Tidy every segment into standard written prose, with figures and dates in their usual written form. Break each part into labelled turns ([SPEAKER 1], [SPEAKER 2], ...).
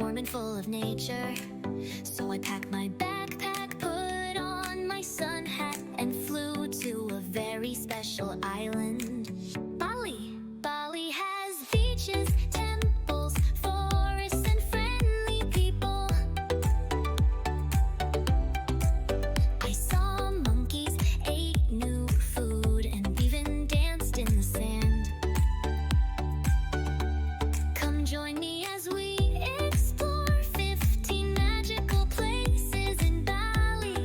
[SPEAKER 1] warm and full of nature. So I packed my backpack, put on my sun hat, and flew to a very special island. Bali. Bali has beaches, temples, forests, and friendly people. I saw monkeys, ate new food, and even danced in the sand. Come join me as we explore 15 magical places in Bali.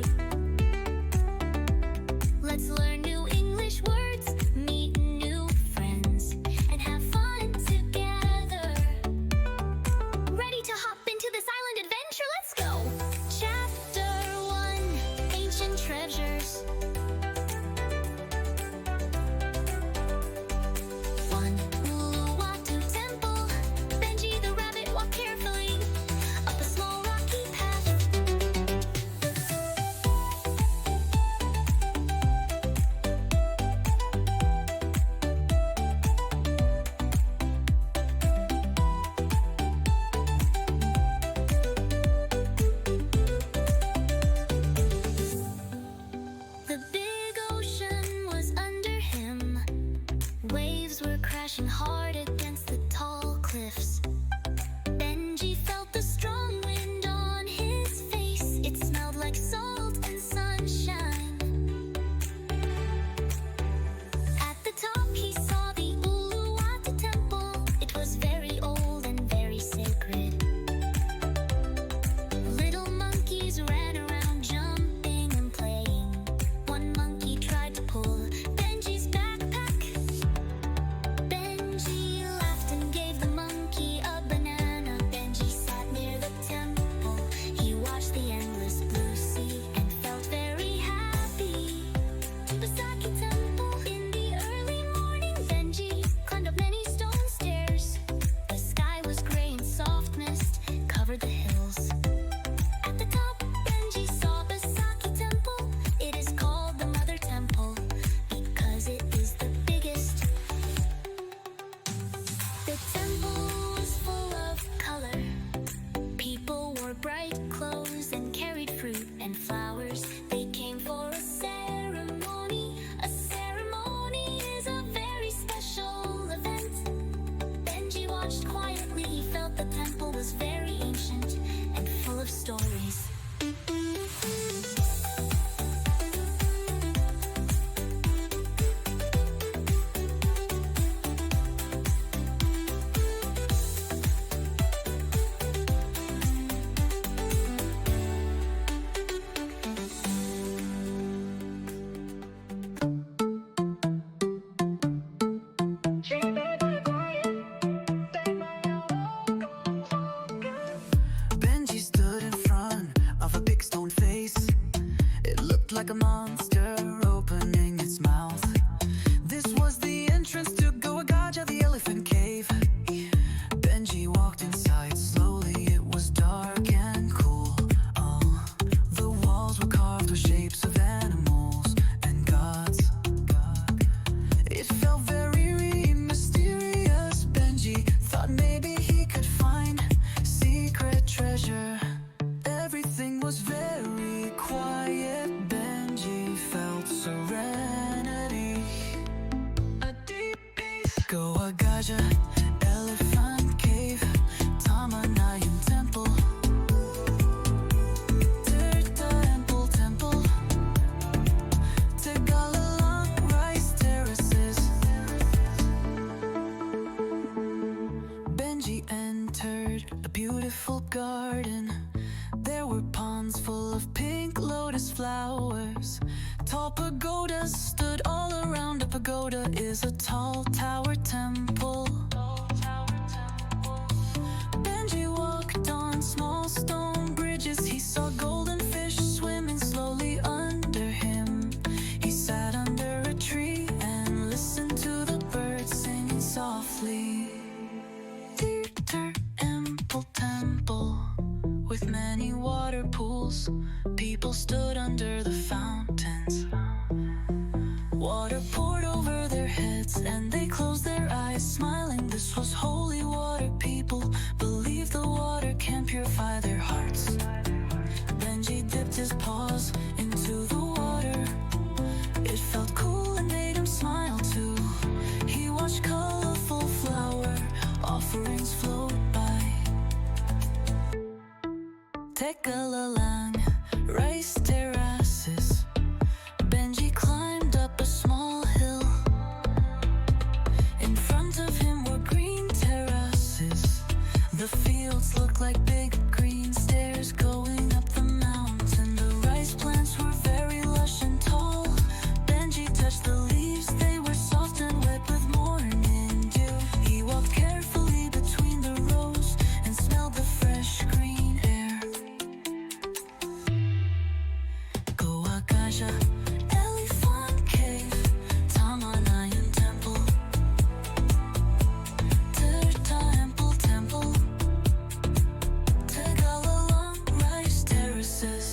[SPEAKER 1] Let's learn new English words, meet new friends, and have fun together. Ready to hop into this island adventure? Let's go! Chapter 1: Ancient Treasures. 1. Uluwatu Temple. Benji the Rabbit walked carefully up a small rocky path. The big ocean was under him. Waves were crashing hard against the tall cliffs. Benji felt the strong wind on his face. It smelled like salt and sunshine. At the top he saw the Uluwatu Temple. It was very old and very sacred. Little monkeys ran around, jumping and playing. One monkey tried to pull Benji's backpack. Benji laughed and gave the monkey a banana. Benji sat near the temple. He watched the endless blue sea and felt very happy. Besakih Temple. In the early morning, Benji climbed up many stone stairs. The sky was gray and soft mist covered the hills. At the top, Benji saw Besakih Temple. It is called the Mother Temple because it is the biggest. The temple was full of color. People wore bright clothes and carried fruit and flowers. They came for a ceremony. A ceremony is a very special event. Benji watched quietly. He felt the temple was very ancient and full of stories.
[SPEAKER 2] Benji stood in front of a big stone face. It looked like a monster opening its mouth. This was the entrance to Goa Gajah, the elephant cave. Benji walked inside slowly. It was dark and cool. Oh, the walls were carved with shapes of animals and gods. It felt very mysterious. Benji thought maybe he could find secret treasure. Everything was very quiet. Benji felt serenity. A deep peace. Goa Gajah, elephant cave, Taman Ayun Temple, Tirta Empul Temple, Tegallalang Rice Terraces. Benji entered a beautiful garden. There were ponds full of pink lotus flowers. Tall pagodas stood all around. A pagoda is a tall tower temple. Benji walked on small stone bridges. He saw golden fish swimming slowly under him. He sat under a tree and listened to the birds singing softly. Tirta Empul Temple, with many water pools. People stood under the fountains. Water poured over their heads and they closed their eyes, smiling. This was holy water. People believed the water can purify purify their hearts. Benji dipped his paws into the water. It felt cool and made him smile too. He watched colorful flower offerings float by. Tegallalang Rice Terraces. Benji climbed up a small hill. In front of him were green terraces. The fields looked like big green stairs going up the mountain. The rice plants were very lush and tall. Benji touched the leaves, they were soft and wet with morning dew. He walked carefully between the rows and smelled the fresh green air. Goa Gajah, Elephant Cave, Taman Ayun Temple, Tirta Empul Temple, Tegallalang Rice Terraces.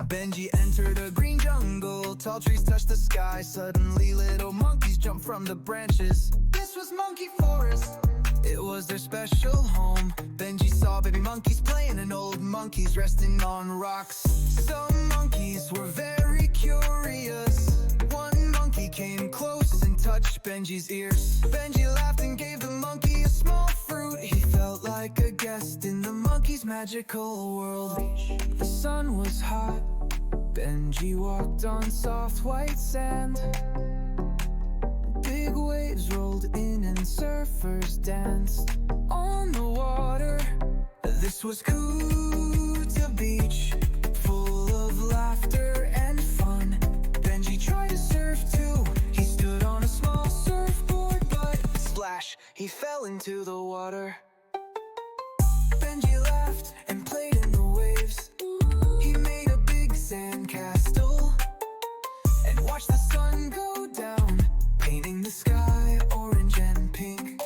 [SPEAKER 3] Benji entered a green jungle. Tall trees touched the sky. Suddenly little monkeys jumped from the branches. This was Monkey Forest. It was their special home. Benji saw baby monkeys playing and old monkeys resting on rocks. Some monkeys were very curious. One monkey came close and touched Benji's ears. Benji laughed and gave the monkey a small fruit. He felt like a guest in the monkey's magical world. The sun was hot. Benji walked on soft white sand. Big waves rolled in and surfers danced on the water. This was Kuta Beach, full of laughter and fun. Benji tried to surf too. He stood on a small surfboard, but splash, he fell into the water. Benji laughed and played in the waves. He made a big sand castle and watched the sun go down, painting the sky orange and pink.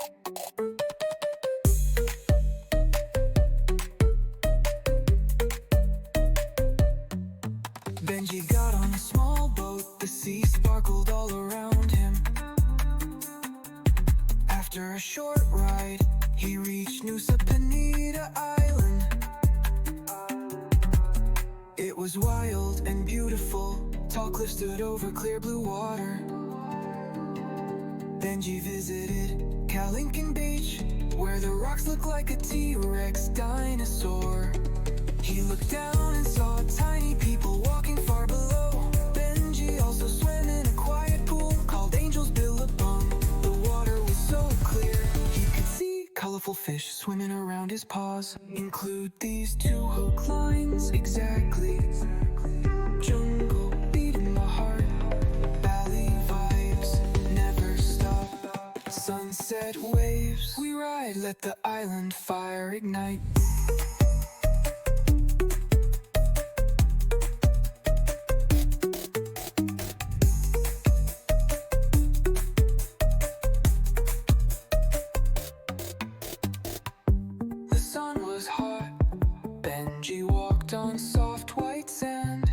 [SPEAKER 3] Benji got on a small boat. The sea sparkled all around him. After a short ride, he reached Nusa Penida Island. It was wild and beautiful. Tall cliffs stood over clear blue water. Benji visited Kalinkin Beach, where the rocks looked like a T-Rex dinosaur. He looked down and saw tiny people walking far below. Benji also swam in a quiet pool called Angel's Billabong. The water was so clear, he could see colorful fish swimming around his paws. Include these two hook lines exactly. Jungle beat in my heart. Bali vibes never stop. Sunset waves we ride, let the island fire ignite. The sun was hot. Benji walked on soft white sand.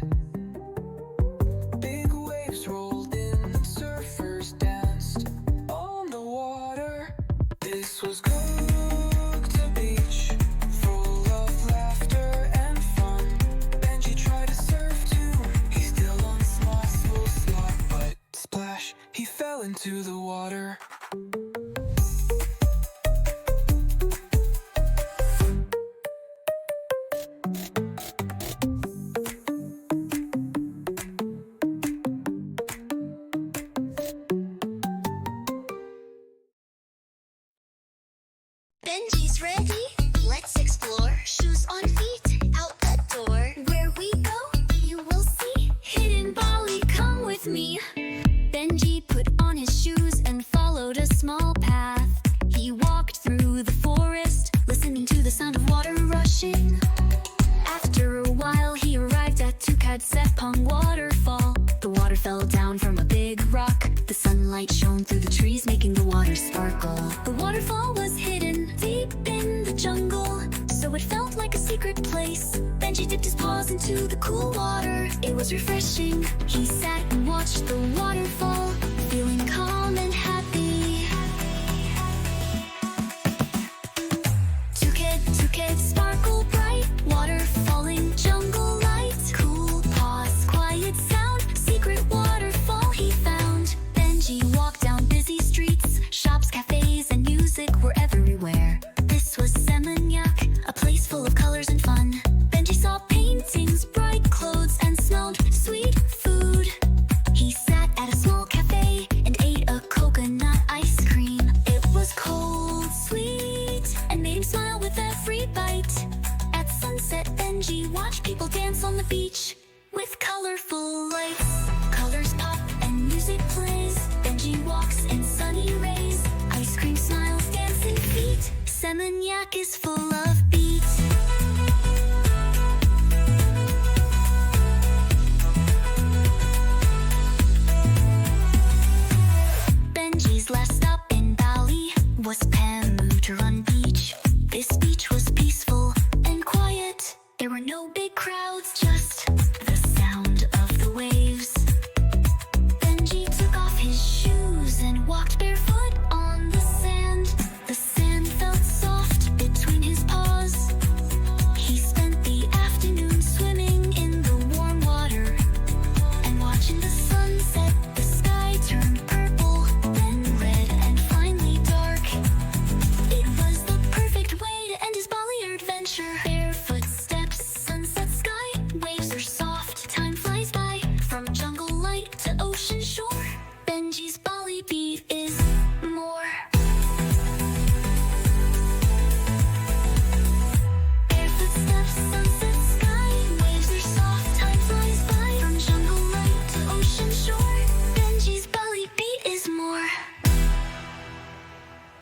[SPEAKER 3] Big waves rolled in and surfers danced on the water. This was Kuta Beach, full of laughter and fun. Benji tried to surf too. He's still on a small spot, but splash, he fell into the water.
[SPEAKER 1] Benji's ready. Let's explore. Shoes on feet, out the door. Where we go, you will see. Hidden Bali, come with me. Benji put on his shoes and followed a small path. He walked through the forest, listening to the sound of water rushing. After a while, he arrived at Tukad Cepung waterfall. The water fell down from a big rock. The sunlight shone through the trees, making the water sparkle. The waterfall was hidden deep in the jungle, so it felt like a secret place. Benji dipped his paws into the cool water. It was refreshing. He sat and watched the waterfall, feeling calm and happy. Tukad, sparkle bright, water falling, jungle lights, cool paws, quiet sound, secret waterfall he found. Benji walked down busy streets, shops, cafes, and music were everywhere. This was Seminyak, a place full of colors and fun. Benji saw paintings, bright clothes, and smelled sweet food. He sat at a small cafe and ate a coconut ice cream. It was cold, sweet, and made him smile with every bite. At sunset, Benji watched people dance on the beach with colorful lights. Colors pop and music plays. Benji walks in sunny rays. Ice cream smiles, dancing feet. Seminyak is full